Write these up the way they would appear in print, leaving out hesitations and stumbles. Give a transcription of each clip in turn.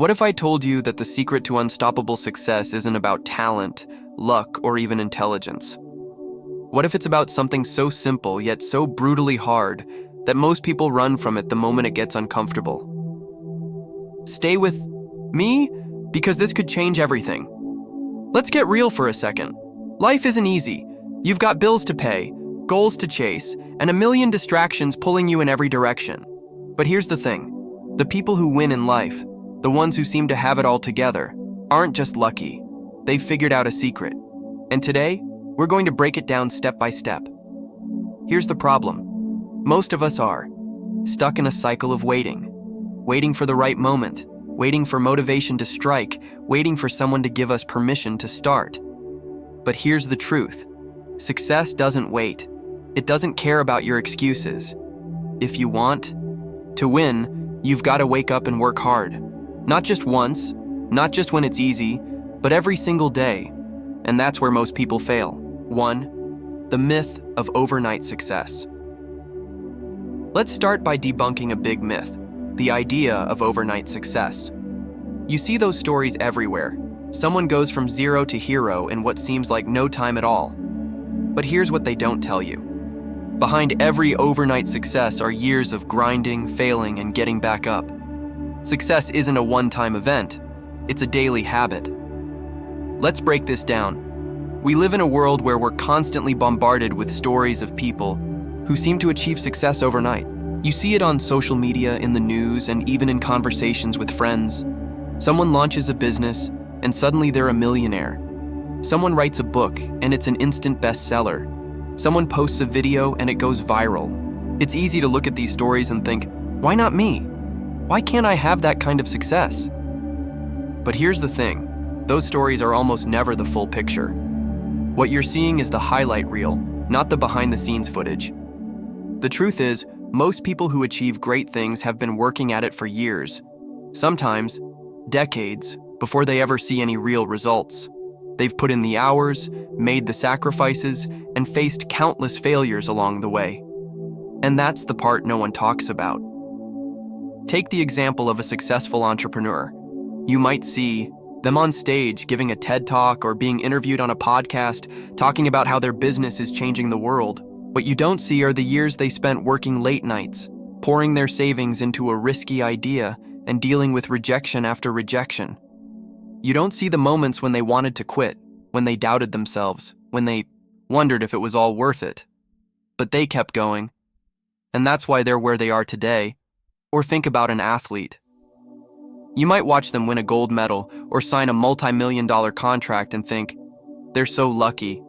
What if I told you that the secret to unstoppable success isn't about talent, luck, or even intelligence? What if it's about something so simple yet so brutally hard that most people run from it the moment it gets uncomfortable? Stay with me, because this could change everything. Let's get real for a second. Life isn't easy. You've got bills to pay, goals to chase, and a million distractions pulling you in every direction. But here's the thing. The people who win in life, the ones who seem to have it all together, aren't just lucky. They've figured out a secret. And today, we're going to break it down step by step. Here's the problem. Most of us are stuck in a cycle of waiting for the right moment, waiting for motivation to strike, waiting for someone to give us permission to start. But here's the truth. Success doesn't wait. It doesn't care about your excuses. If you want to win, you've got to wake up and work hard. Not just once, not just when it's easy, but every single day. And that's where most people fail. 1. The myth of overnight success. Let's start by debunking a big myth, the idea of overnight success. You see those stories everywhere. Someone goes from zero to hero in what seems like no time at all. But here's what they don't tell you. Behind every overnight success are years of grinding, failing, and getting back up. Success isn't a one-time event. It's a daily habit. Let's break this down. We live in a world where we're constantly bombarded with stories of people who seem to achieve success overnight. You see it on social media, in the news, and even in conversations with friends. Someone launches a business, and suddenly they're a millionaire. Someone writes a book, and it's an instant bestseller. Someone posts a video, and it goes viral. It's easy to look at these stories and think, why not me? Why can't I have that kind of success? But here's the thing. Those stories are almost never the full picture. What you're seeing is the highlight reel, not the behind-the-scenes footage. The truth is, most people who achieve great things have been working at it for years, sometimes decades, before they ever see any real results. They've put in the hours, made the sacrifices, and faced countless failures along the way. And that's the part no one talks about. Take the example of a successful entrepreneur. You might see them on stage giving a TED Talk or being interviewed on a podcast, talking about how their business is changing the world. What you don't see are the years they spent working late nights, pouring their savings into a risky idea and dealing with rejection after rejection. You don't see the moments when they wanted to quit, when they doubted themselves, when they wondered if it was all worth it. But they kept going. And that's why they're where they are today. Or think about an athlete. You might watch them win a gold medal or sign a multi-million-dollar contract and think, they're so lucky.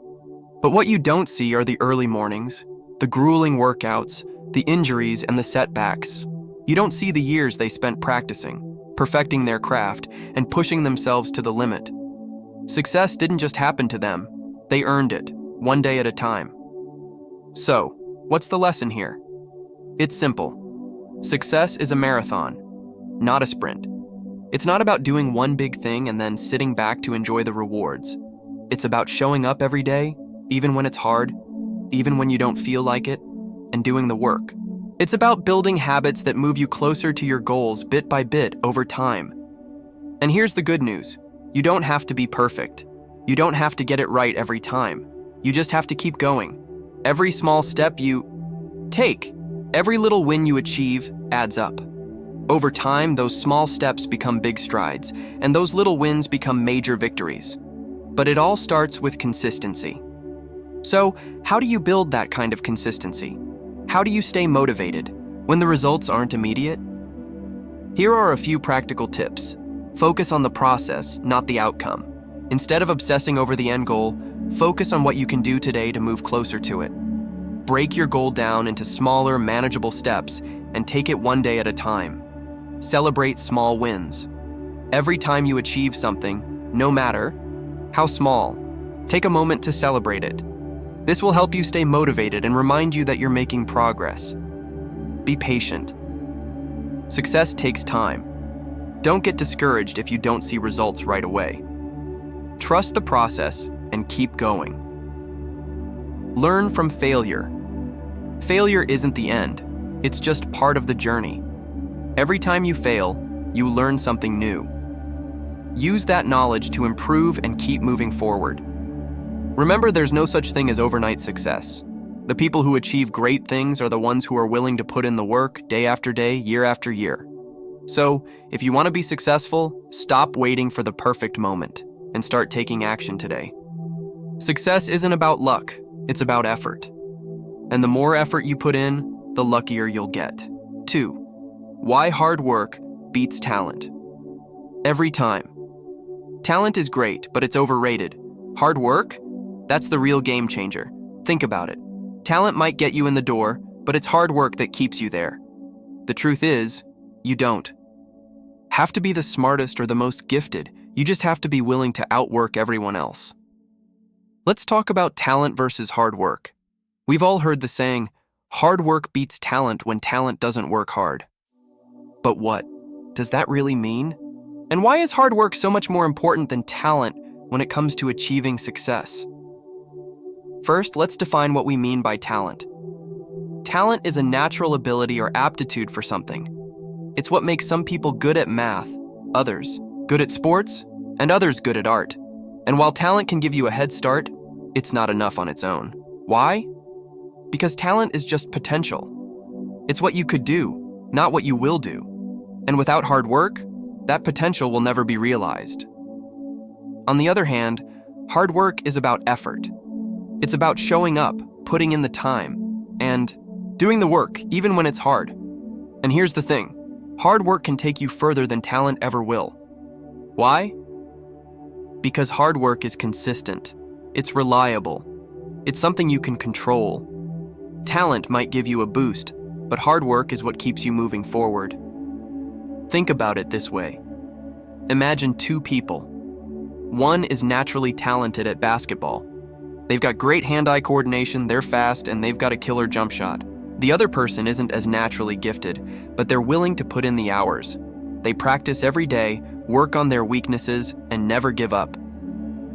But what you don't see are the early mornings, the grueling workouts, the injuries, and the setbacks. You don't see the years they spent practicing, perfecting their craft, and pushing themselves to the limit. Success didn't just happen to them. They earned it, one day at a time. So, what's the lesson here? It's simple. Success is a marathon, not a sprint. It's not about doing one big thing and then sitting back to enjoy the rewards. It's about showing up every day, even when it's hard, even when you don't feel like it, and doing the work. It's about building habits that move you closer to your goals bit by bit over time. And here's the good news. You don't have to be perfect. You don't have to get it right every time. You just have to keep going. Every small step you take, every little win you achieve adds up. Over time, those small steps become big strides, and those little wins become major victories. But it all starts with consistency. So, how do you build that kind of consistency? How do you stay motivated when the results aren't immediate? Here are a few practical tips. Focus on the process, not the outcome. Instead of obsessing over the end goal, focus on what you can do today to move closer to it. Break your goal down into smaller, manageable steps and take it one day at a time. Celebrate small wins. Every time you achieve something, no matter how small, take a moment to celebrate it. This will help you stay motivated and remind you that you're making progress. Be patient. Success takes time. Don't get discouraged if you don't see results right away. Trust the process and keep going. Learn from failure. Failure isn't the end. It's just part of the journey. Every time you fail, you learn something new. Use that knowledge to improve and keep moving forward. Remember, there's no such thing as overnight success. The people who achieve great things are the ones who are willing to put in the work day after day, year after year. So, if you want to be successful, stop waiting for the perfect moment and start taking action today. Success isn't about luck, it's about effort. And the more effort you put in, the luckier you'll get. 2. Why hard work beats talent. Every time. Talent is great, but it's overrated. Hard work? That's the real game changer. Think about it. Talent might get you in the door, but it's hard work that keeps you there. The truth is, you don't have to be the smartest or the most gifted. You just have to be willing to outwork everyone else. Let's talk about talent versus hard work. We've all heard the saying, hard work beats talent when talent doesn't work hard. But what does that really mean? And why is hard work so much more important than talent when it comes to achieving success? First, let's define what we mean by talent. Talent is a natural ability or aptitude for something. It's what makes some people good at math, others good at sports, and others good at art. And while talent can give you a head start, it's not enough on its own. Why? Because talent is just potential. It's what you could do, not what you will do. And without hard work, that potential will never be realized. On the other hand, hard work is about effort. It's about showing up, putting in the time, and doing the work, even when it's hard. And here's the thing, hard work can take you further than talent ever will. Why? Because hard work is consistent. It's reliable. It's something you can control. Talent might give you a boost, but hard work is what keeps you moving forward. Think about it this way. Imagine 2 people. One is naturally talented at basketball. They've got great hand-eye coordination, they're fast, and they've got a killer jump shot. The other person isn't as naturally gifted, but they're willing to put in the hours. They practice every day, work on their weaknesses, and never give up.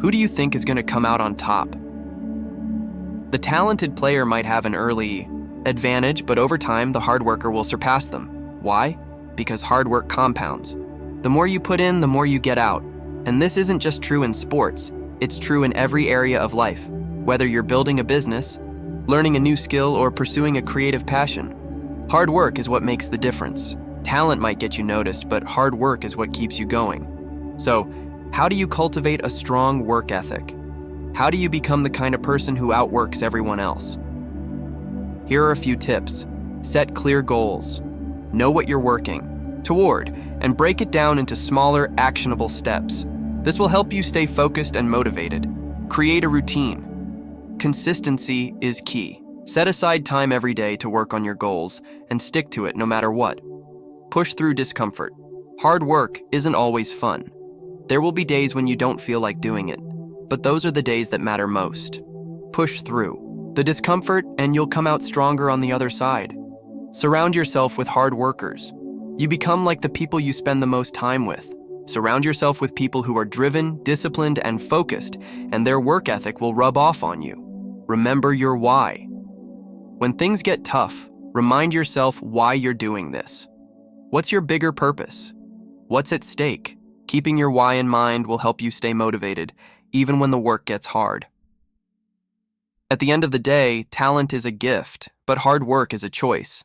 Who do you think is going to come out on top? The talented player might have an early advantage, but over time, the hard worker will surpass them. Why? Because hard work compounds. The more you put in, the more you get out. And this isn't just true in sports, it's true in every area of life. Whether you're building a business, learning a new skill, or pursuing a creative passion, hard work is what makes the difference. Talent might get you noticed, but hard work is what keeps you going. So, how do you cultivate a strong work ethic? How do you become the kind of person who outworks everyone else? Here are a few tips. Set clear goals. Know what you're working toward, and break it down into smaller, actionable steps. This will help you stay focused and motivated. Create a routine. Consistency is key. Set aside time every day to work on your goals and stick to it no matter what. Push through discomfort. Hard work isn't always fun. There will be days when you don't feel like doing it, but those are the days that matter most. Push through the discomfort and you'll come out stronger on the other side. Surround yourself with hard workers. You become like the people you spend the most time with. Surround yourself with people who are driven, disciplined, and focused, and their work ethic will rub off on you. Remember your why. When things get tough, remind yourself why you're doing this. What's your bigger purpose? What's at stake? Keeping your why in mind will help you stay motivated, even when the work gets hard. At the end of the day, talent is a gift, but hard work is a choice.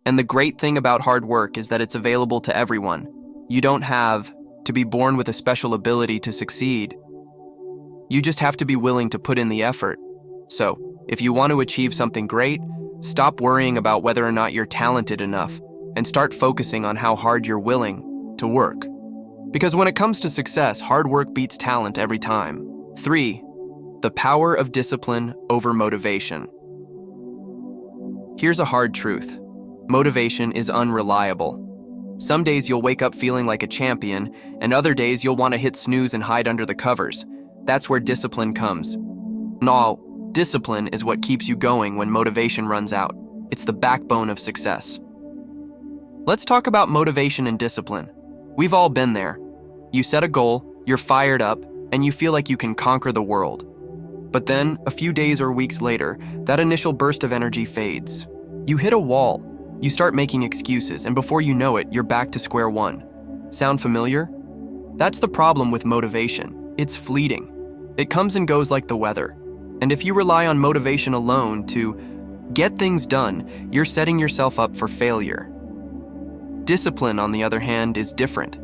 And the great thing about hard work is that it's available to everyone. You don't have to be born with a special ability to succeed. You just have to be willing to put in the effort. So, if you want to achieve something great, stop worrying about whether or not you're talented enough and start focusing on how hard you're willing to work. Because when it comes to success, hard work beats talent every time. 3. The power of discipline over motivation. Here's a hard truth. Motivation is unreliable. Some days you'll wake up feeling like a champion, and other days you'll want to hit snooze and hide under the covers. That's where discipline comes. No, discipline is what keeps you going when motivation runs out. It's the backbone of success. Let's talk about motivation and discipline. We've all been there. You set a goal, you're fired up, and you feel like you can conquer the world. But then, a few days or weeks later, that initial burst of energy fades. You hit a wall. You start making excuses, and before you know it, you're back to square one. Sound familiar? That's the problem with motivation. It's fleeting. It comes and goes like the weather. And if you rely on motivation alone to get things done, you're setting yourself up for failure. Discipline, on the other hand, is different.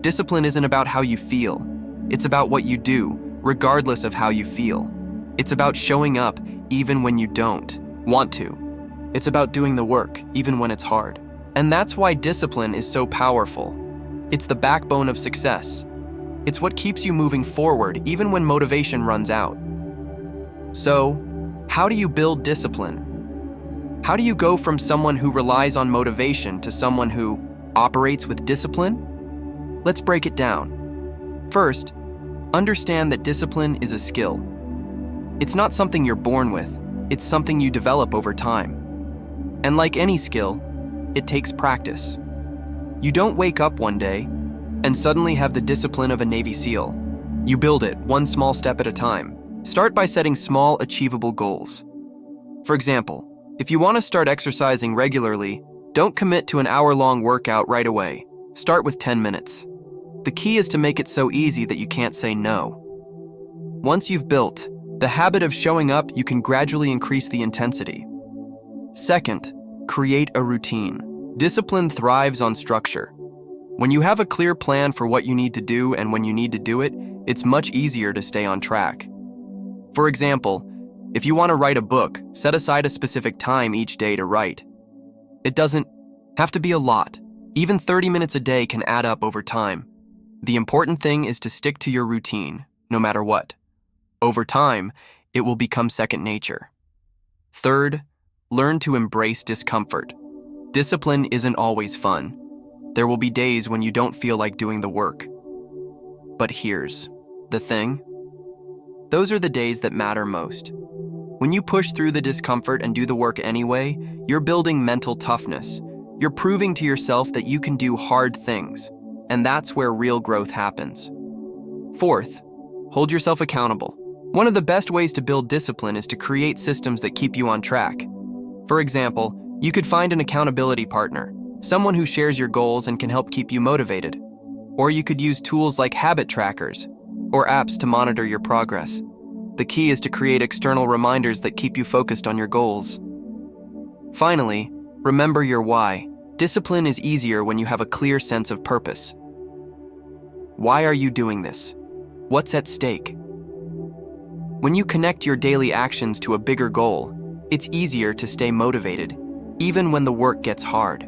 Discipline isn't about how you feel. It's about what you do, regardless of how you feel. It's about showing up even when you don't want to. It's about doing the work, even when it's hard. And that's why discipline is so powerful. It's the backbone of success. It's what keeps you moving forward, even when motivation runs out. So, how do you build discipline? How do you go from someone who relies on motivation to someone who operates with discipline? Let's break it down. First, understand that discipline is a skill. It's not something you're born with, it's something you develop over time. And like any skill, it takes practice. You don't wake up one day and suddenly have the discipline of a Navy SEAL. You build it one small step at a time. Start by setting small, achievable goals. For example, if you want to start exercising regularly, don't commit to an hour-long workout right away. Start with 10 minutes. The key is to make it so easy that you can't say no. Once you've built the habit of showing up, you can gradually increase the intensity. Second, create a routine. Discipline thrives on structure. When you have a clear plan for what you need to do and when you need to do it, it's much easier to stay on track. For example, if you want to write a book, set aside a specific time each day to write. It doesn't have to be a lot. Even 30 minutes a day can add up over time. The important thing is to stick to your routine, no matter what. Over time, it will become second nature. Third, learn to embrace discomfort. Discipline isn't always fun. There will be days when you don't feel like doing the work. But here's the thing. Those are the days that matter most. When you push through the discomfort and do the work anyway, you're building mental toughness. You're proving to yourself that you can do hard things, and that's where real growth happens. Fourth, hold yourself accountable. One of the best ways to build discipline is to create systems that keep you on track. For example, you could find an accountability partner, someone who shares your goals and can help keep you motivated. Or you could use tools like habit trackers or apps to monitor your progress. The key is to create external reminders that keep you focused on your goals. Finally, remember your why. Discipline is easier when you have a clear sense of purpose. Why are you doing this? What's at stake? When you connect your daily actions to a bigger goal, it's easier to stay motivated, even when the work gets hard.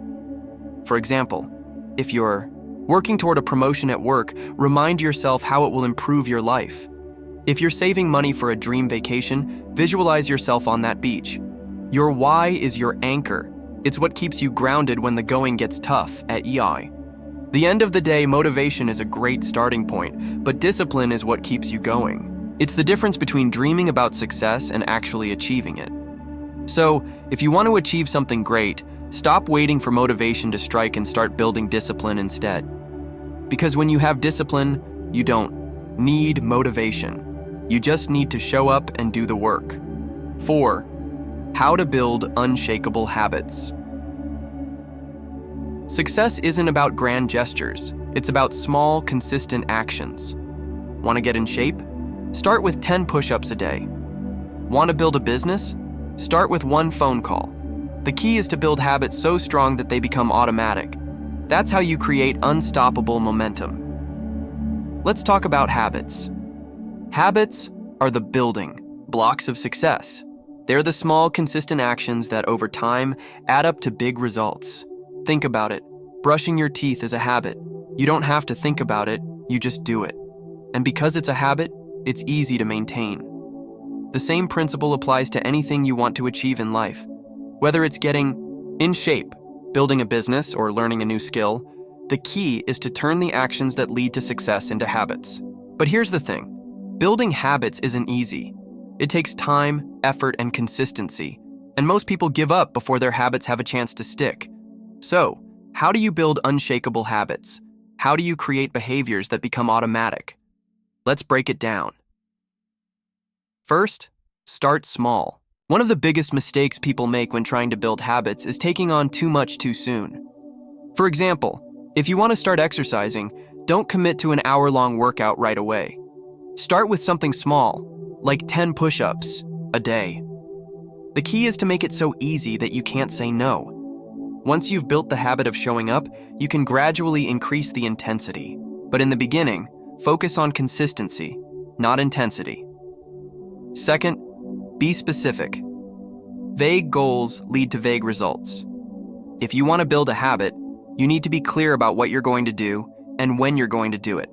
For example, if you're working toward a promotion at work, remind yourself how it will improve your life. If you're saving money for a dream vacation, visualize yourself on that beach. Your why is your anchor. It's what keeps you grounded when the going gets tough at EI. The end of the day, motivation is a great starting point, but discipline is what keeps you going. It's the difference between dreaming about success and actually achieving it. So, if you want to achieve something great, stop waiting for motivation to strike and start building discipline instead. Because when you have discipline, you don't need motivation. You just need to show up and do the work. 4. How to build unshakable habits. Success isn't about grand gestures. It's about small, consistent actions. Want to get in shape? Start with 10 push-ups a day. Want to build a business? Start with 1 phone call. The key is to build habits so strong that they become automatic. That's how you create unstoppable momentum. Let's talk about habits. Habits are the building blocks of success. They're the small, consistent actions that over time add up to big results. Think about it. Brushing your teeth is a habit. You don't have to think about it, you just do it. And because it's a habit, it's easy to maintain. The same principle applies to anything you want to achieve in life. Whether it's getting in shape, building a business, or learning a new skill, the key is to turn the actions that lead to success into habits. But here's the thing. Building habits isn't easy. It takes time, effort, and consistency, and most people give up before their habits have a chance to stick. So, how do you build unshakable habits? How do you create behaviors that become automatic? Let's break it down. First, start small. One of the biggest mistakes people make when trying to build habits is taking on too much too soon. For example, if you want to start exercising, Don't commit to an hour-long workout right away. Start with something small, like 10 push-ups a day. The key is to make it so easy that you can't say no. Once you've built the habit of showing up, you can gradually increase the intensity. But in the beginning, focus on consistency, not intensity. Second, be specific. Vague goals lead to vague results. If you want to build a habit, you need to be clear about what you're going to do and when you're going to do it.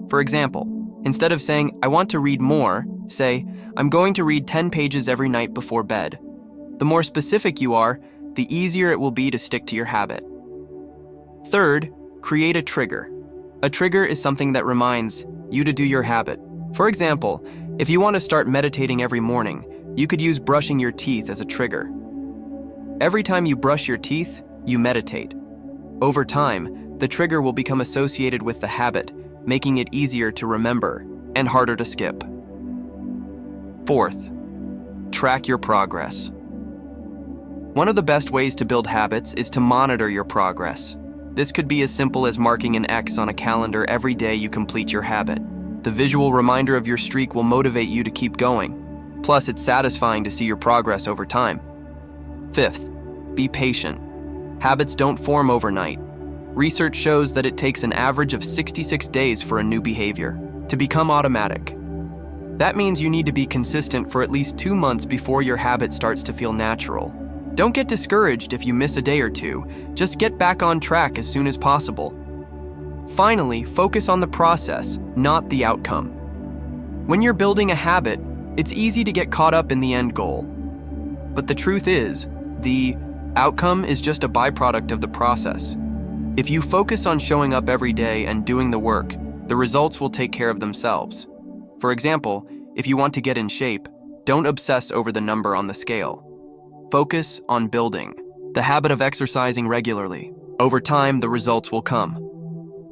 For example, instead of saying, "I want to read more," say, "I'm going to read 10 pages every night before bed." The more specific you are, the easier it will be to stick to your habit. Third, create a trigger. A trigger is something that reminds you to do your habit. For example, if you want to start meditating every morning, you could use brushing your teeth as a trigger. Every time you brush your teeth, you meditate. Over time, the trigger will become associated with the habit, making it easier to remember and harder to skip. Fourth, track your progress. One of the best ways to build habits is to monitor your progress. This could be as simple as marking an X on a calendar every day you complete your habit. The visual reminder of your streak will motivate you to keep going. Plus, it's satisfying to see your progress over time. Fifth, be patient. Habits don't form overnight. Research shows that it takes an average of 66 days for a new behavior to become automatic. That means you need to be consistent for at least 2 months before your habit starts to feel natural. Don't get discouraged if you miss a day or two. Just get back on track as soon as possible. Finally, focus on the process, not the outcome. When you're building a habit, it's easy to get caught up in the end goal. But the truth is, the outcome is just a byproduct of the process. If you focus on showing up every day and doing the work, the results will take care of themselves. For example, if you want to get in shape, don't obsess over the number on the scale. Focus on building the habit of exercising regularly. Over time, the results will come.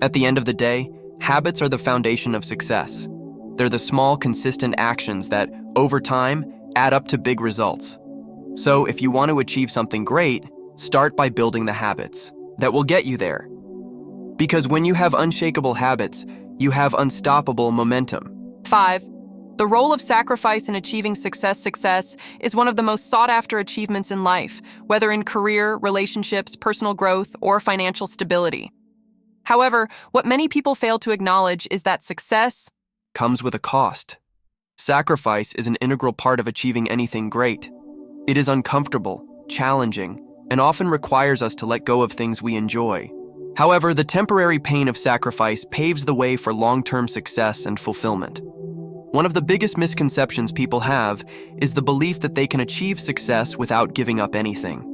At the end of the day, habits are the foundation of success. They're the small, consistent actions that, over time, add up to big results. So if you want to achieve something great, start by building the habits that will get you there. Because when you have unshakable habits, you have unstoppable momentum. 5. The role of sacrifice in achieving success is one of the most sought-after achievements in life, whether in career, relationships, personal growth, or financial stability. However, what many people fail to acknowledge is that success comes with a cost. Sacrifice is an integral part of achieving anything great. It is uncomfortable, challenging, and often requires us to let go of things we enjoy. However, the temporary pain of sacrifice paves the way for long-term success and fulfillment. One of the biggest misconceptions people have is the belief that they can achieve success without giving up anything.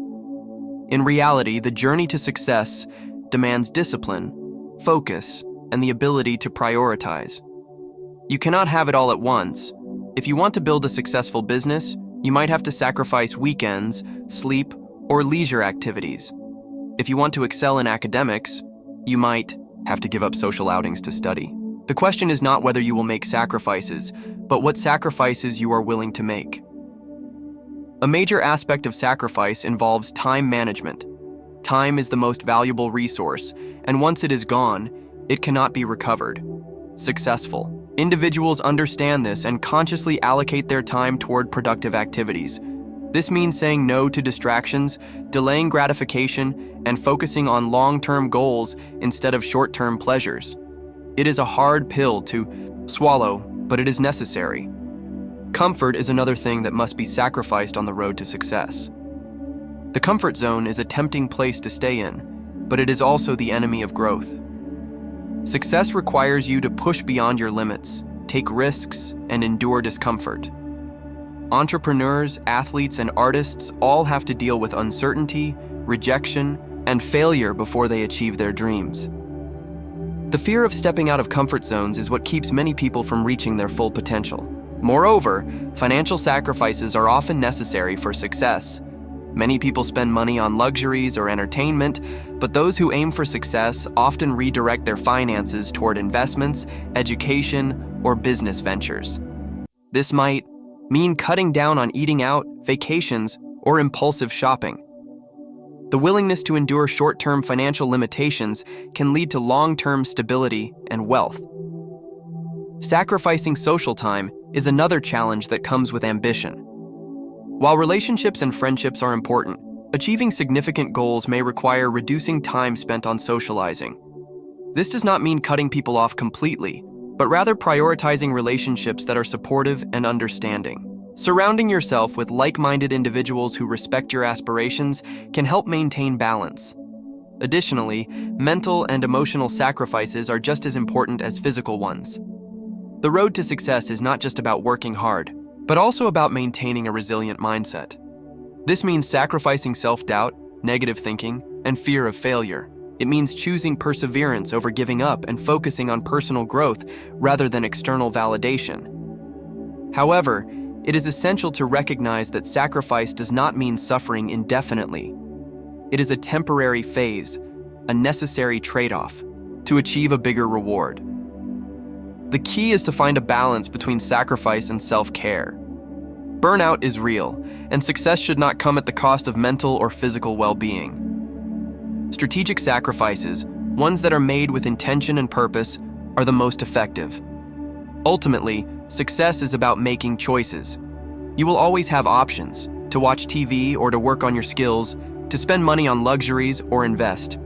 In reality, the journey to success demands discipline, focus, and the ability to prioritize. You cannot have it all at once. If you want to build a successful business, you might have to sacrifice weekends, sleep, or leisure activities. If you want to excel in academics, you might have to give up social outings to study. The question is not whether you will make sacrifices, but what sacrifices you are willing to make. A major aspect of sacrifice involves time management. Time is the most valuable resource, and once it is gone, it cannot be recovered. Successful individuals understand this and consciously allocate their time toward productive activities. This means saying no to distractions, delaying gratification, and focusing on long-term goals instead of short-term pleasures. It is a hard pill to swallow, but it is necessary. Comfort is another thing that must be sacrificed on the road to success. The comfort zone is a tempting place to stay in, but it is also the enemy of growth. Success requires you to push beyond your limits, take risks, and endure discomfort. Entrepreneurs, athletes, and artists all have to deal with uncertainty, rejection, and failure before they achieve their dreams. The fear of stepping out of comfort zones is what keeps many people from reaching their full potential. Moreover, financial sacrifices are often necessary for success. Many people spend money on luxuries or entertainment, but those who aim for success often redirect their finances toward investments, education, or business ventures. This might mean cutting down on eating out, vacations, or impulsive shopping. The willingness to endure short-term financial limitations can lead to long-term stability and wealth. Sacrificing social time is another challenge that comes with ambition. While relationships and friendships are important, achieving significant goals may require reducing time spent on socializing. This does not mean cutting people off completely, but rather prioritizing relationships that are supportive and understanding. Surrounding yourself with like-minded individuals who respect your aspirations can help maintain balance. Additionally, mental and emotional sacrifices are just as important as physical ones. The road to success is not just about working hard, but also about maintaining a resilient mindset. This means sacrificing self-doubt, negative thinking, and fear of failure. It means choosing perseverance over giving up and focusing on personal growth rather than external validation. However, it is essential to recognize that sacrifice does not mean suffering indefinitely. It is a temporary phase, a necessary trade-off, to achieve a bigger reward. The key is to find a balance between sacrifice and self-care. Burnout is real, and success should not come at the cost of mental or physical well-being. Strategic sacrifices, ones that are made with intention and purpose, are the most effective. Ultimately, success is about making choices. You will always have options: to watch TV or to work on your skills, to spend money on luxuries or invest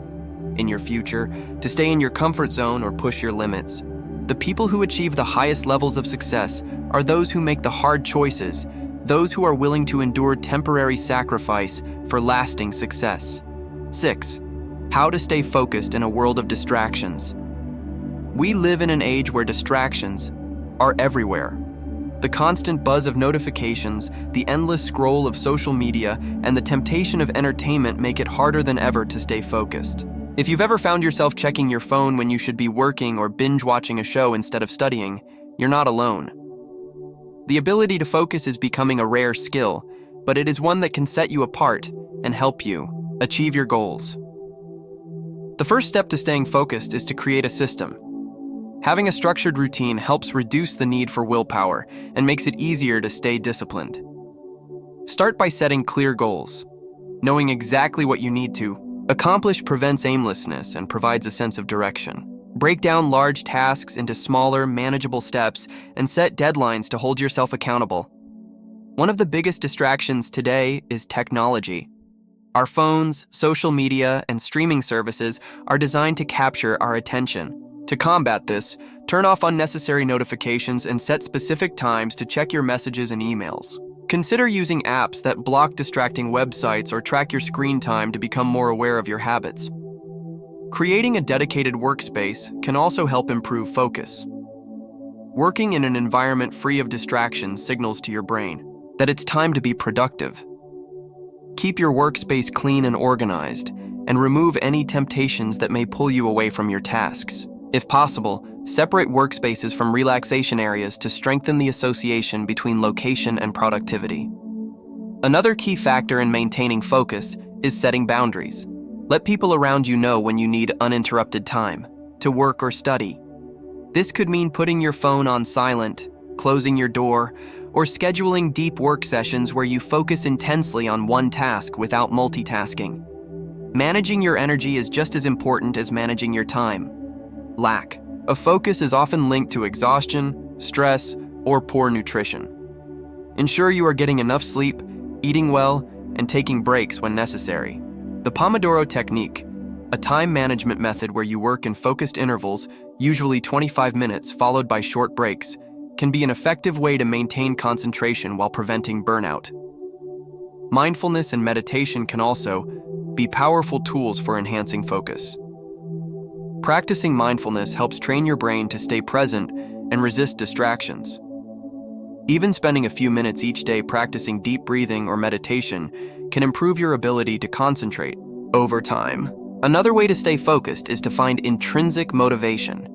in your future, to stay in your comfort zone or push your limits. The people who achieve the highest levels of success are those who make the hard choices, those who are willing to endure temporary sacrifice for lasting success. 6. How to stay focused in a world of distractions. We live in an age where distractions are everywhere. The constant buzz of notifications, the endless scroll of social media, and the temptation of entertainment make it harder than ever to stay focused. If you've ever found yourself checking your phone when you should be working or binge-watching a show instead of studying, you're not alone. The ability to focus is becoming a rare skill, but it is one that can set you apart and help you achieve your goals. The first step to staying focused is to create a system. Having a structured routine helps reduce the need for willpower and makes it easier to stay disciplined. Start by setting clear goals. Knowing exactly what you need to accomplish prevents aimlessness and provides a sense of direction. Break down large tasks into smaller, manageable steps and set deadlines to hold yourself accountable. One of the biggest distractions today is technology. Our phones, social media, and streaming services are designed to capture our attention. To combat this, turn off unnecessary notifications and set specific times to check your messages and emails. Consider using apps that block distracting websites or track your screen time to become more aware of your habits. Creating a dedicated workspace can also help improve focus. Working in an environment free of distractions signals to your brain that it's time to be productive. Keep your workspace clean and organized, and remove any temptations that may pull you away from your tasks. If possible, separate workspaces from relaxation areas to strengthen the association between location and productivity. Another key factor in maintaining focus is setting boundaries. Let people around you know when you need uninterrupted time to work or study. This could mean putting your phone on silent, closing your door, or scheduling deep work sessions where you focus intensely on one task without multitasking. Managing your energy is just as important as managing your time. Lack of focus is often linked to exhaustion, stress, or poor nutrition. Ensure you are getting enough sleep, eating well, and taking breaks when necessary. The Pomodoro technique, a time management method where you work in focused intervals, usually 25 minutes followed by short breaks, can be an effective way to maintain concentration while preventing burnout. Mindfulness and meditation can also be powerful tools for enhancing focus. Practicing mindfulness helps train your brain to stay present and resist distractions. Even spending a few minutes each day practicing deep breathing or meditation can improve your ability to concentrate over time. Another way to stay focused is to find intrinsic motivation.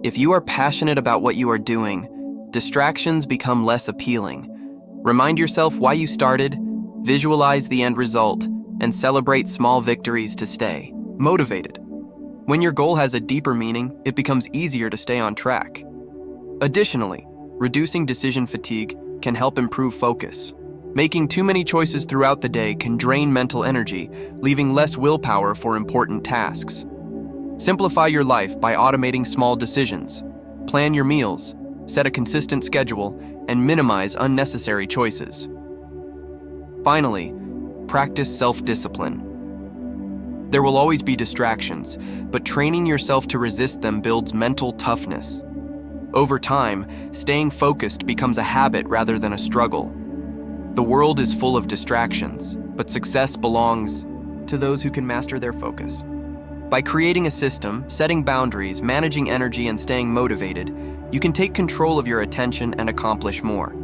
If you are passionate about what you are doing, distractions become less appealing. Remind yourself why you started, visualize the end result, and celebrate small victories to stay motivated. When your goal has a deeper meaning, it becomes easier to stay on track. Additionally, reducing decision fatigue can help improve focus. Making too many choices throughout the day can drain mental energy, leaving less willpower for important tasks. Simplify your life by automating small decisions. Plan your meals, set a consistent schedule, and minimize unnecessary choices. Finally, practice self-discipline. There will always be distractions, but training yourself to resist them builds mental toughness. Over time, staying focused becomes a habit rather than a struggle. The world is full of distractions, but success belongs to those who can master their focus. By creating a system, setting boundaries, managing energy, and staying motivated, you can take control of your attention and accomplish more.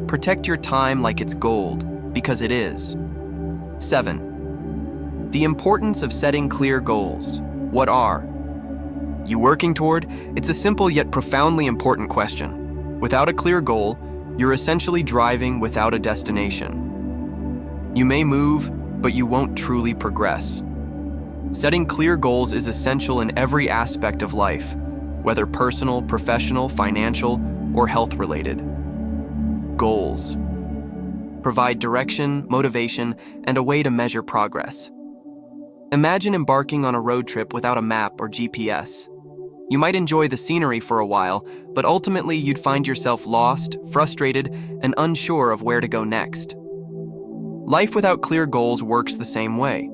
Protect your time like it's gold, because it is. 7. The importance of setting clear goals. What are you working toward? It's a simple yet profoundly important question. Without a clear goal, you're essentially driving without a destination. You may move, but you won't truly progress. Setting clear goals is essential in every aspect of life, whether personal, professional, financial, or health-related. Goals provide direction, motivation, and a way to measure progress. Imagine embarking on a road trip without a map or GPS. You might enjoy the scenery for a while, but ultimately you'd find yourself lost, frustrated, and unsure of where to go next. Life without clear goals works the same way.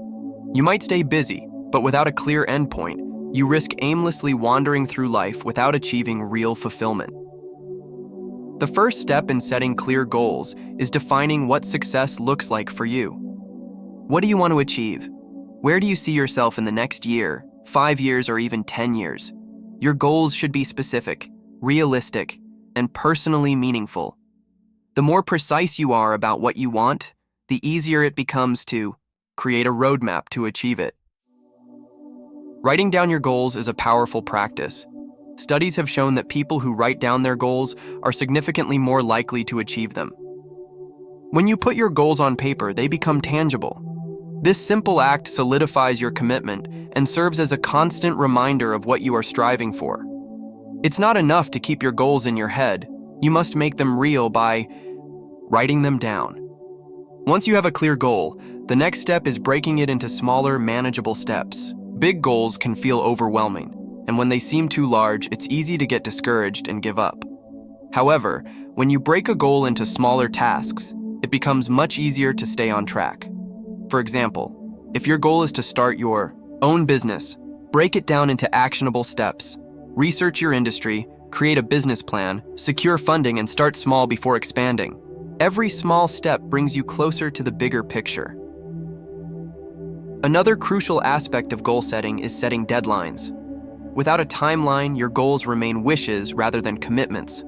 You might stay busy, but without a clear endpoint, you risk aimlessly wandering through life without achieving real fulfillment. The first step in setting clear goals is defining what success looks like for you. What do you want to achieve? Where do you see yourself in the next year, 5 years, or even 10 years? Your goals should be specific, realistic, and personally meaningful. The more precise you are about what you want, the easier it becomes to create a roadmap to achieve it. Writing down your goals is a powerful practice. Studies have shown that people who write down their goals are significantly more likely to achieve them. When you put your goals on paper, they become tangible. This simple act solidifies your commitment and serves as a constant reminder of what you are striving for. It's not enough to keep your goals in your head. You must make them real by writing them down. Once you have a clear goal, the next step is breaking it into smaller, manageable steps. Big goals can feel overwhelming, and when they seem too large, it's easy to get discouraged and give up. However, when you break a goal into smaller tasks, it becomes much easier to stay on track. For example, if your goal is to start your own business, break it down into actionable steps. Research your industry, create a business plan, secure funding, and start small before expanding. Every small step brings you closer to the bigger picture. Another crucial aspect of goal setting is setting deadlines. Without a timeline, your goals remain wishes rather than commitments.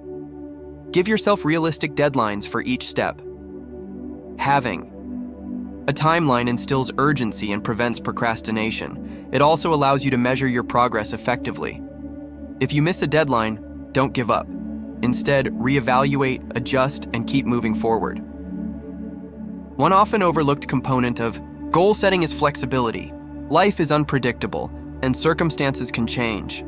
Give yourself realistic deadlines for each step. Having a timeline instills urgency and prevents procrastination. It also allows you to measure your progress effectively. If you miss a deadline, don't give up. Instead, reevaluate, adjust, and keep moving forward. One often overlooked component of goal setting is flexibility. Life is unpredictable, and circumstances can change.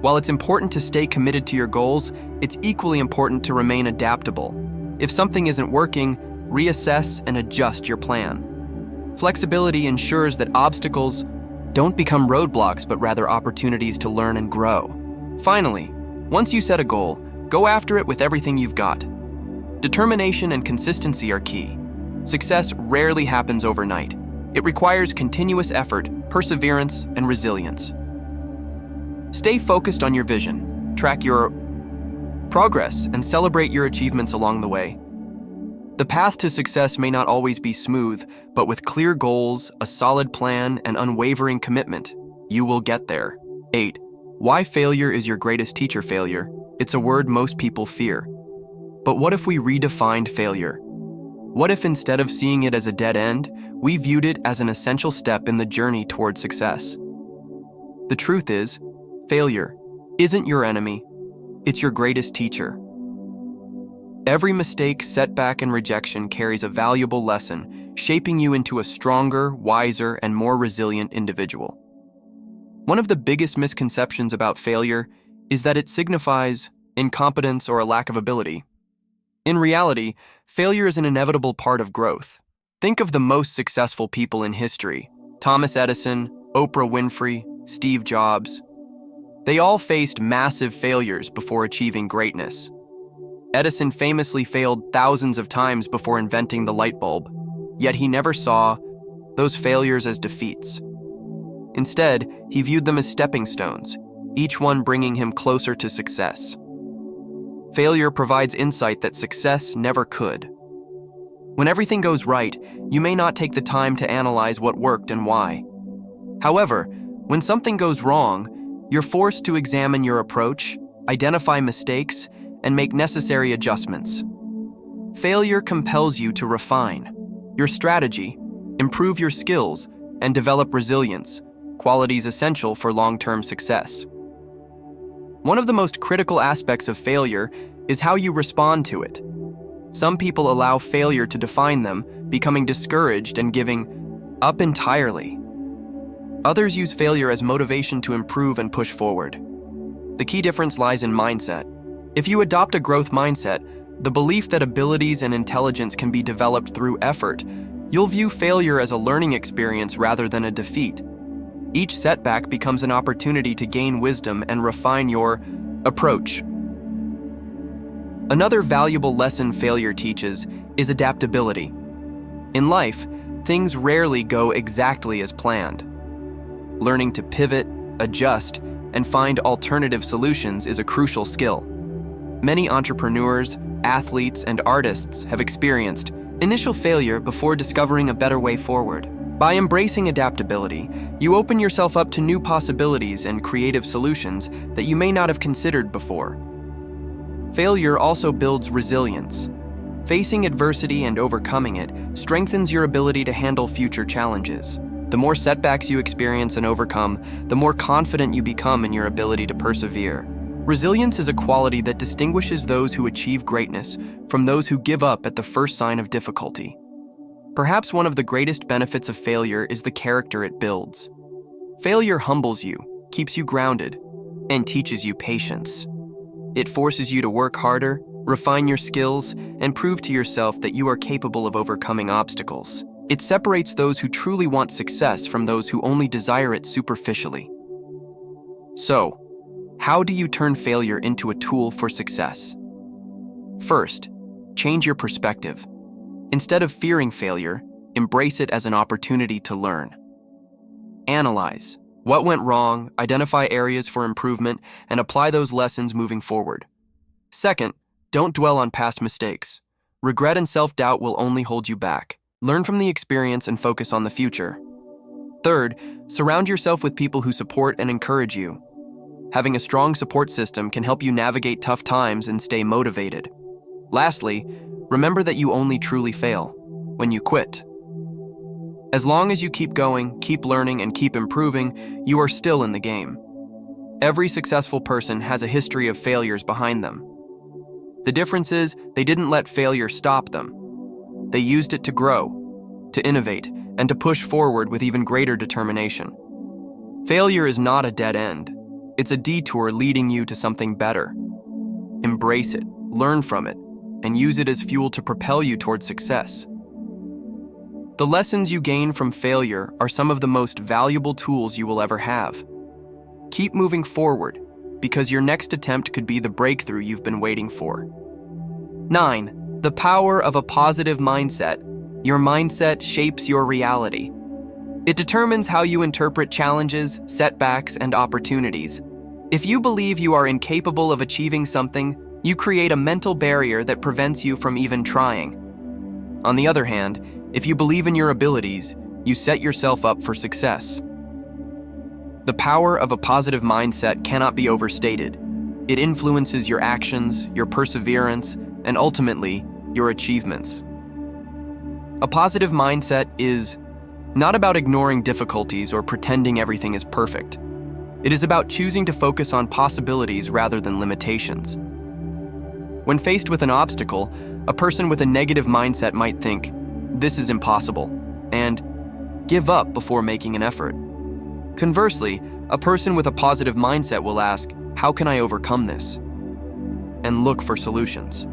While it's important to stay committed to your goals, it's equally important to remain adaptable. If something isn't working, reassess and adjust your plan. Flexibility ensures that obstacles don't become roadblocks, but rather opportunities to learn and grow. Finally, once you set a goal, go after it with everything you've got. Determination and consistency are key. Success rarely happens overnight. It requires continuous effort, perseverance, and resilience. Stay focused on your vision, track your progress, and celebrate your achievements along the way. The path to success may not always be smooth, but with clear goals, a solid plan, and unwavering commitment, you will get there. 8. Why failure is your greatest teacher. Failure. It's a word most people fear. But what if we redefined failure? What if instead of seeing it as a dead end, we viewed it as an essential step in the journey toward success? The truth is, failure isn't your enemy, it's your greatest teacher. Every mistake, setback, and rejection carries a valuable lesson, shaping you into a stronger, wiser, and more resilient individual. One of the biggest misconceptions about failure is that it signifies incompetence or a lack of ability. In reality, failure is an inevitable part of growth. Think of the most successful people in history: Thomas Edison, Oprah Winfrey, Steve Jobs. They all faced massive failures before achieving greatness. Edison famously failed thousands of times before inventing the light bulb, yet he never saw those failures as defeats. Instead, he viewed them as stepping stones, each one bringing him closer to success. Failure provides insight that success never could. When everything goes right, you may not take the time to analyze what worked and why. However, when something goes wrong, you're forced to examine your approach, identify mistakes, and make necessary adjustments. Failure compels you to refine your strategy, improve your skills, and develop resilience, qualities essential for long-term success. One of the most critical aspects of failure is how you respond to it. Some people allow failure to define them, becoming discouraged and giving up entirely. Others use failure as motivation to improve and push forward. The key difference lies in mindset. If you adopt a growth mindset, the belief that abilities and intelligence can be developed through effort, you'll view failure as a learning experience rather than a defeat. Each setback becomes an opportunity to gain wisdom and refine your approach. Another valuable lesson failure teaches is adaptability. In life, things rarely go exactly as planned. Learning to pivot, adjust, and find alternative solutions is a crucial skill. Many entrepreneurs, athletes, and artists have experienced initial failure before discovering a better way forward. By embracing adaptability, you open yourself up to new possibilities and creative solutions that you may not have considered before. Failure also builds resilience. Facing adversity and overcoming it strengthens your ability to handle future challenges. The more setbacks you experience and overcome, the more confident you become in your ability to persevere. Resilience is a quality that distinguishes those who achieve greatness from those who give up at the first sign of difficulty. Perhaps one of the greatest benefits of failure is the character it builds. Failure humbles you, keeps you grounded, and teaches you patience. It forces you to work harder, refine your skills, and prove to yourself that you are capable of overcoming obstacles. It separates those who truly want success from those who only desire it superficially. So, how do you turn failure into a tool for success? First, change your perspective. Instead of fearing failure, embrace it as an opportunity to learn. Analyze what went wrong, identify areas for improvement, and apply those lessons moving forward. Second, don't dwell on past mistakes. Regret and self-doubt will only hold you back. Learn from the experience and focus on the future. Third, surround yourself with people who support and encourage you. Having a strong support system can help you navigate tough times and stay motivated. Lastly, remember that you only truly fail when you quit. As long as you keep going, keep learning, and keep improving, you are still in the game. Every successful person has a history of failures behind them. The difference is, they didn't let failure stop them. They used it to grow, to innovate, and to push forward with even greater determination. Failure is not a dead end. It's a detour leading you to something better. Embrace it, learn from it, and use it as fuel to propel you towards success. The lessons you gain from failure are some of the most valuable tools you will ever have. Keep moving forward, because your next attempt could be the breakthrough you've been waiting for. 9. The power of a positive mindset. Your mindset shapes your reality. It determines how you interpret challenges, setbacks, and opportunities. If you believe you are incapable of achieving something, you create a mental barrier that prevents you from even trying. On the other hand, if you believe in your abilities, you set yourself up for success. The power of a positive mindset cannot be overstated. It influences your actions, your perseverance, and ultimately, your achievements. A positive mindset is not about ignoring difficulties or pretending everything is perfect. It is about choosing to focus on possibilities rather than limitations. When faced with an obstacle, a person with a negative mindset might think, "This is impossible," and give up before making an effort. Conversely, a person with a positive mindset will ask, "How can I overcome this?" and look for solutions.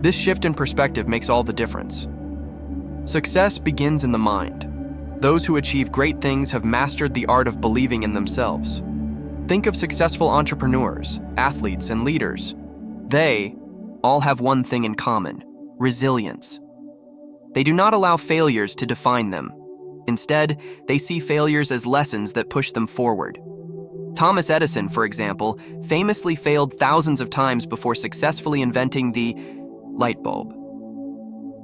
This shift in perspective makes all the difference. Success begins in the mind. Those who achieve great things have mastered the art of believing in themselves. Think of successful entrepreneurs, athletes, and leaders. They all have one thing in common: resilience. They do not allow failures to define them. Instead, they see failures as lessons that push them forward. Thomas Edison, for example, famously failed thousands of times before successfully inventing the light bulb.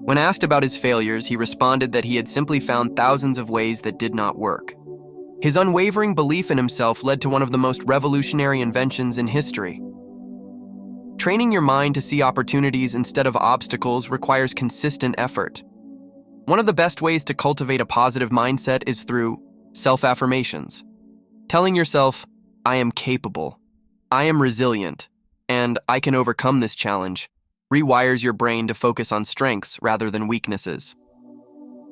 When asked about his failures, he responded that he had simply found thousands of ways that did not work. His unwavering belief in himself led to one of the most revolutionary inventions in history. Training your mind to see opportunities instead of obstacles requires consistent effort. One of the best ways to cultivate a positive mindset is through self-affirmations. Telling yourself, "I am capable, I am resilient, and I can overcome this challenge," rewires your brain to focus on strengths rather than weaknesses.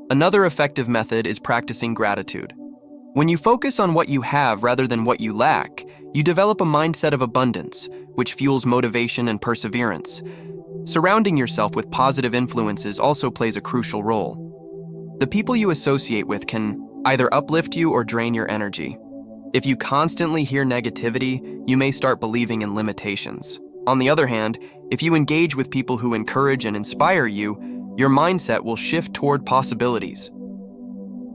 Another effective method is practicing gratitude. When you focus on what you have rather than what you lack, you develop a mindset of abundance, which fuels motivation and perseverance. Surrounding yourself with positive influences also plays a crucial role. The people you associate with can either uplift you or drain your energy. If you constantly hear negativity, you may start believing in limitations. On the other hand, if you engage with people who encourage and inspire you, your mindset will shift toward possibilities.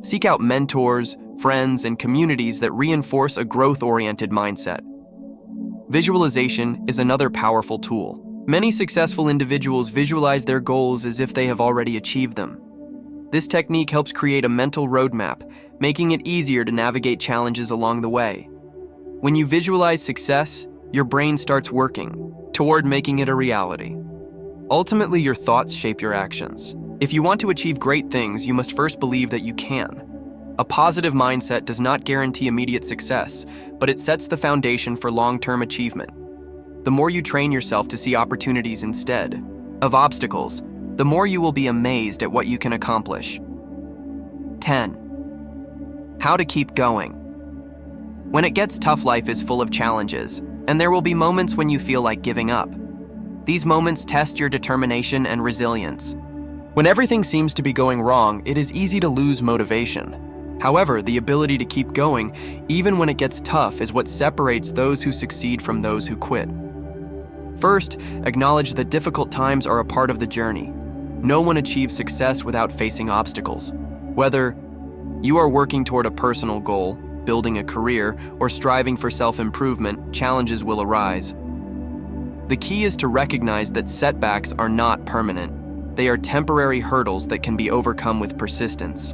Seek out mentors, friends, and communities that reinforce a growth-oriented mindset. Visualization is another powerful tool. Many successful individuals visualize their goals as if they have already achieved them. This technique helps create a mental roadmap, making it easier to navigate challenges along the way. When you visualize success, your brain starts working toward making it a reality. Ultimately, your thoughts shape your actions. If you want to achieve great things, you must first believe that you can. A positive mindset does not guarantee immediate success, but it sets the foundation for long-term achievement. The more you train yourself to see opportunities instead of obstacles, the more you will be amazed at what you can accomplish. 10. How to keep going. When it gets tough, life is full of challenges, and there will be moments when you feel like giving up. These moments test your determination and resilience. When everything seems to be going wrong, it is easy to lose motivation. However, the ability to keep going, even when it gets tough, is what separates those who succeed from those who quit. First, acknowledge that difficult times are a part of the journey. No one achieves success without facing obstacles. Whether you are working toward a personal goal, building a career, or striving for self-improvement, challenges will arise. The key is to recognize that setbacks are not permanent. They are temporary hurdles that can be overcome with persistence.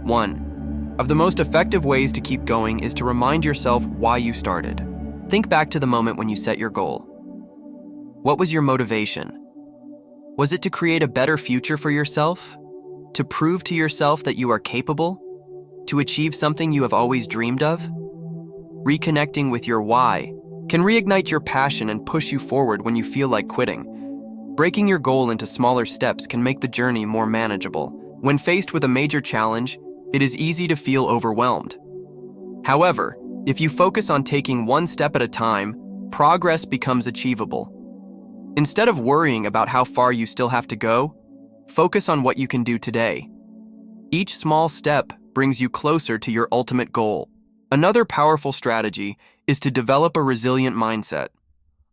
1. Of the most effective ways to keep going is to remind yourself why you started. Think back to the moment when you set your goal. What was your motivation? Was it to create a better future for yourself? To prove to yourself that you are capable? To achieve something you have always dreamed of? Reconnecting with your why can reignite your passion and push you forward when you feel like quitting. Breaking your goal into smaller steps can make the journey more manageable. When faced with a major challenge, it is easy to feel overwhelmed. However, if you focus on taking one step at a time, progress becomes achievable. Instead of worrying about how far you still have to go, focus on what you can do today. Each small step brings you closer to your ultimate goal. Another powerful strategy is to develop a resilient mindset.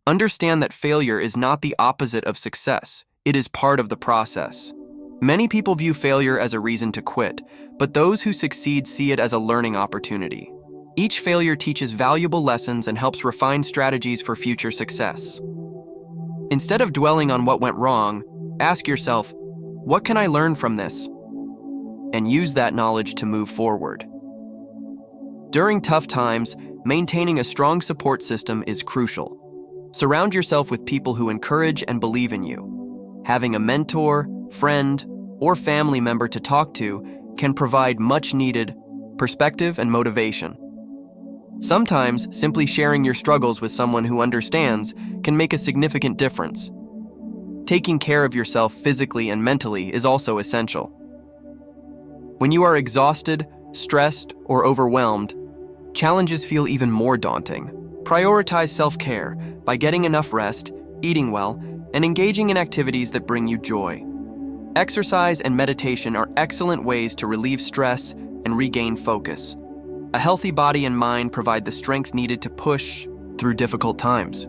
Understand that failure is not the opposite of success. It is part of the process. Many people view failure as a reason to quit, but those who succeed see it as a learning opportunity. Each failure teaches valuable lessons and helps refine strategies for future success. Instead of dwelling on what went wrong, ask yourself, what can I learn from this? And use that knowledge to move forward. During tough times, maintaining a strong support system is crucial. Surround yourself with people who encourage and believe in you. Having a mentor, friend, or family member to talk to can provide much-needed perspective and motivation. Sometimes, simply sharing your struggles with someone who understands can make a significant difference. Taking care of yourself physically and mentally is also essential. When you are exhausted, stressed, or overwhelmed, challenges feel even more daunting. Prioritize self-care by getting enough rest, eating well, and engaging in activities that bring you joy. Exercise and meditation are excellent ways to relieve stress and regain focus. A healthy body and mind provide the strength needed to push through difficult times.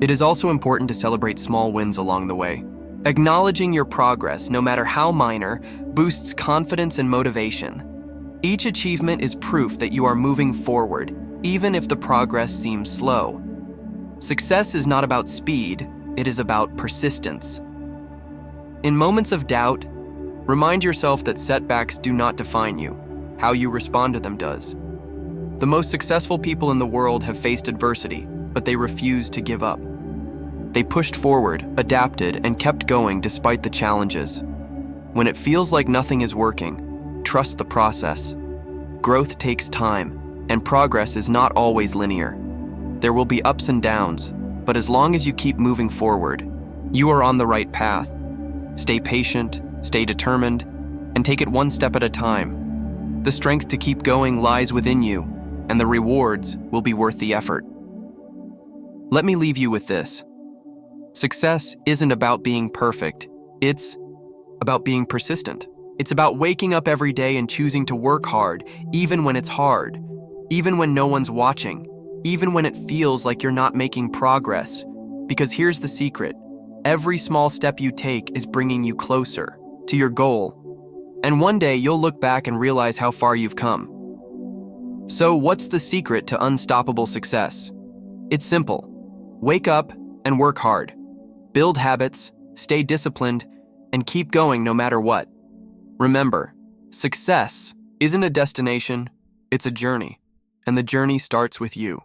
It is also important to celebrate small wins along the way. Acknowledging your progress, no matter how minor, boosts confidence and motivation. Each achievement is proof that you are moving forward, even if the progress seems slow. Success is not about speed, it is about persistence. In moments of doubt, remind yourself that setbacks do not define you. How you respond to them does. The most successful people in the world have faced adversity, but they refused to give up. They pushed forward, adapted, and kept going despite the challenges. When it feels like nothing is working, trust the process. Growth takes time, and progress is not always linear. There will be ups and downs, but as long as you keep moving forward, you are on the right path. Stay patient, stay determined, and take it one step at a time. The strength to keep going lies within you, and the rewards will be worth the effort. Let me leave you with this. Success isn't about being perfect. It's about being persistent. It's about waking up every day and choosing to work hard, even when it's hard, even when no one's watching, even when it feels like you're not making progress. Because here's the secret. Every small step you take is bringing you closer to your goal. And one day you'll look back and realize how far you've come. So what's the secret to unstoppable success? It's simple. Wake up and work hard. Build habits, stay disciplined, and keep going no matter what. Remember, success isn't a destination, it's a journey, and the journey starts with you.